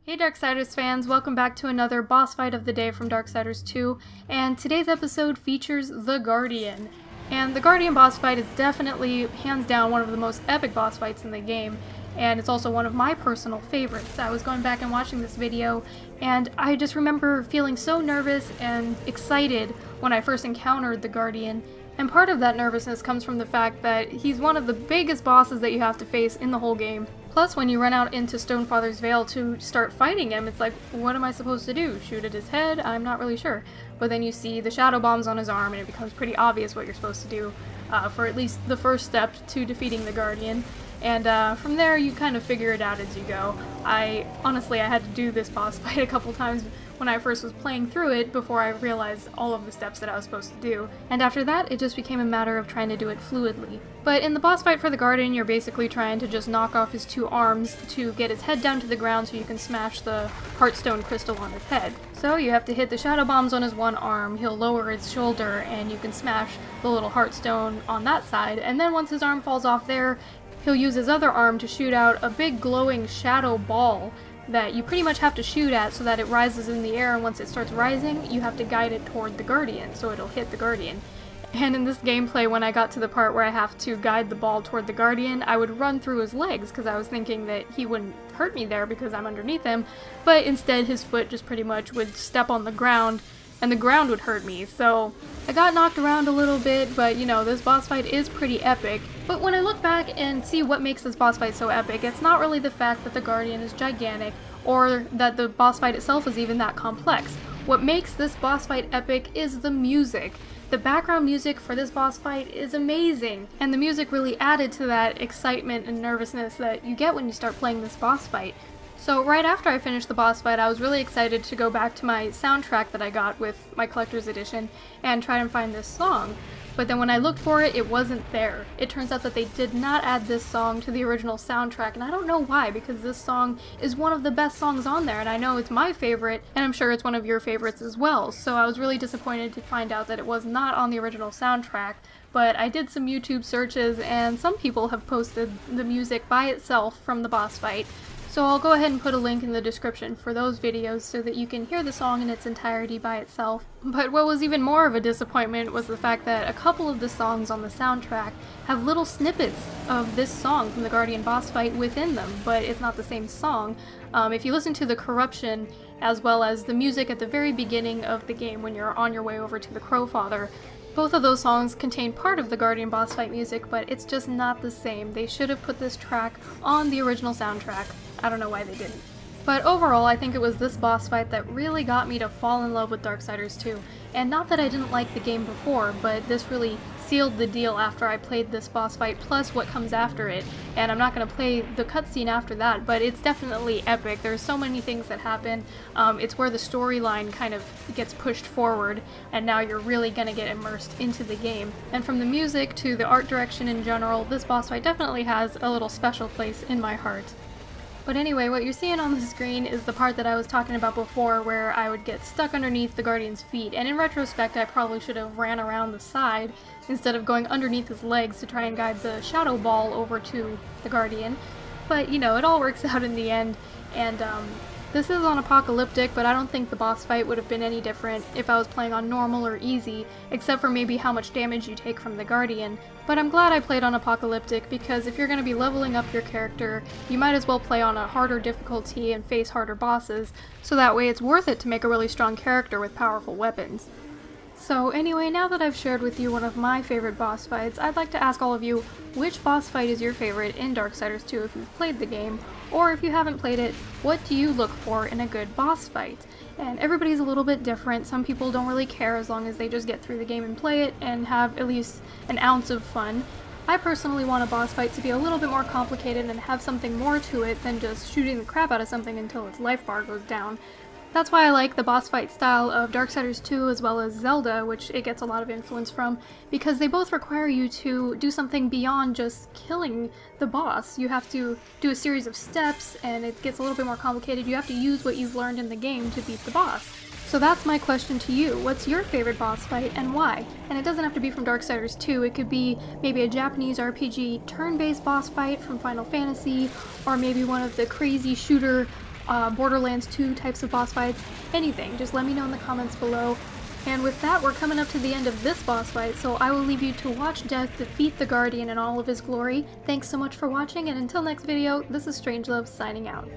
Hey Darksiders fans, welcome back to another boss fight of the day from Darksiders 2, and today's episode features the Guardian. And the Guardian boss fight is definitely, hands down, one of the most epic boss fights in the game, and it's also one of my personal favorites. I was going back and watching this video, and I just remember feeling so nervous and excited when I first encountered the Guardian, and part of that nervousness comes from the fact that he's one of the biggest bosses that you have to face in the whole game. Plus, when you run out into Stonefather's Vale to start fighting him, it's like, what am I supposed to do? Shoot at his head? I'm not really sure. But then you see the shadow bombs on his arm, and it becomes pretty obvious what you're supposed to do for at least the first step to defeating the Guardian. And from there, you kind of figure it out as you go. Honestly, I had to do this boss fight a couple times when I first was playing through it before I realized all of the steps that I was supposed to do. And after that, it just became a matter of trying to do it fluidly. But in the boss fight for the Guardian, you're basically trying to just knock off his two arms to get his head down to the ground so you can smash the Heartstone crystal on his head. So you have to hit the shadow bombs on his one arm, he'll lower his shoulder, and you can smash the little Heartstone on that side, and then once his arm falls off there, he'll use his other arm to shoot out a big glowing shadow ball that you pretty much have to shoot at so that it rises in the air, and once it starts rising, you have to guide it toward the Guardian, so it'll hit the Guardian. And in this gameplay, when I got to the part where I have to guide the ball toward the Guardian, I would run through his legs because I was thinking that he wouldn't hurt me there because I'm underneath him, but instead his foot just pretty much would step on the ground and the ground would hurt me, so I got knocked around a little bit, but you know, this boss fight is pretty epic. But when I look back and see what makes this boss fight so epic, it's not really the fact that the Guardian is gigantic, or that the boss fight itself is even that complex. What makes this boss fight epic is the music. The background music for this boss fight is amazing, and the music really added to that excitement and nervousness that you get when you start playing this boss fight. So right after I finished the boss fight, I was really excited to go back to my soundtrack that I got with my collector's edition and try and find this song. But then when I looked for it, it wasn't there. It turns out that they did not add this song to the original soundtrack, and I don't know why, because this song is one of the best songs on there, and I know it's my favorite, and I'm sure it's one of your favorites as well. So I was really disappointed to find out that it was not on the original soundtrack. But I did some YouTube searches, and some people have posted the music by itself from the boss fight. So I'll go ahead and put a link in the description for those videos so that you can hear the song in its entirety by itself. But what was even more of a disappointment was the fact that a couple of the songs on the soundtrack have little snippets of this song from the Guardian boss fight within them, but it's not the same song. If you listen to the Corruption as well as the music at the very beginning of the game when you're on your way over to the Crowfather, both of those songs contain part of the Guardian boss fight music, but it's just not the same. They should have put this track on the original soundtrack. I don't know why they didn't. But overall, I think it was this boss fight that really got me to fall in love with Darksiders 2. And not that I didn't like the game before, but this really sealed the deal after I played this boss fight plus what comes after it. And I'm not going to play the cutscene after that, but it's definitely epic. There's so many things that happen. It's where the storyline kind of gets pushed forward, and now you're really going to get immersed into the game. And from the music to the art direction in general, this boss fight definitely has a little special place in my heart. But anyway, what you're seeing on the screen is the part that I was talking about before where I would get stuck underneath the Guardian's feet, and in retrospect I probably should have ran around the side instead of going underneath his legs to try and guide the shadow ball over to the Guardian. But you know, it all works out in the end, and this is on Apocalyptic, but I don't think the boss fight would have been any different if I was playing on normal or easy, except for maybe how much damage you take from the Guardian. But I'm glad I played on Apocalyptic, because if you're going to be leveling up your character, you might as well play on a harder difficulty and face harder bosses, so that way it's worth it to make a really strong character with powerful weapons. So anyway, now that I've shared with you one of my favorite boss fights, I'd like to ask all of you, which boss fight is your favorite in Darksiders 2 if you've played the game? Or if you haven't played it, what do you look for in a good boss fight? And everybody's a little bit different. Some people don't really care as long as they just get through the game and play it and have at least an ounce of fun. I personally want a boss fight to be a little bit more complicated and have something more to it than just shooting the crap out of something until its life bar goes down. That's why I like the boss fight style of Darksiders 2 as well as Zelda, which it gets a lot of influence from, because they both require you to do something beyond just killing the boss. You have to do a series of steps, and it gets a little bit more complicated. You have to use what you've learned in the game to beat the boss. So that's my question to you. What's your favorite boss fight and why? And it doesn't have to be from Darksiders 2, it could be maybe a Japanese RPG turn-based boss fight from Final Fantasy, or maybe one of the crazy shooter Borderlands 2 types of boss fights, anything. Just let me know in the comments below. And with that, we're coming up to the end of this boss fight, so I will leave you to watch Death defeat the Guardian in all of his glory. Thanks so much for watching, and until next video, this is StrangeLuv signing out.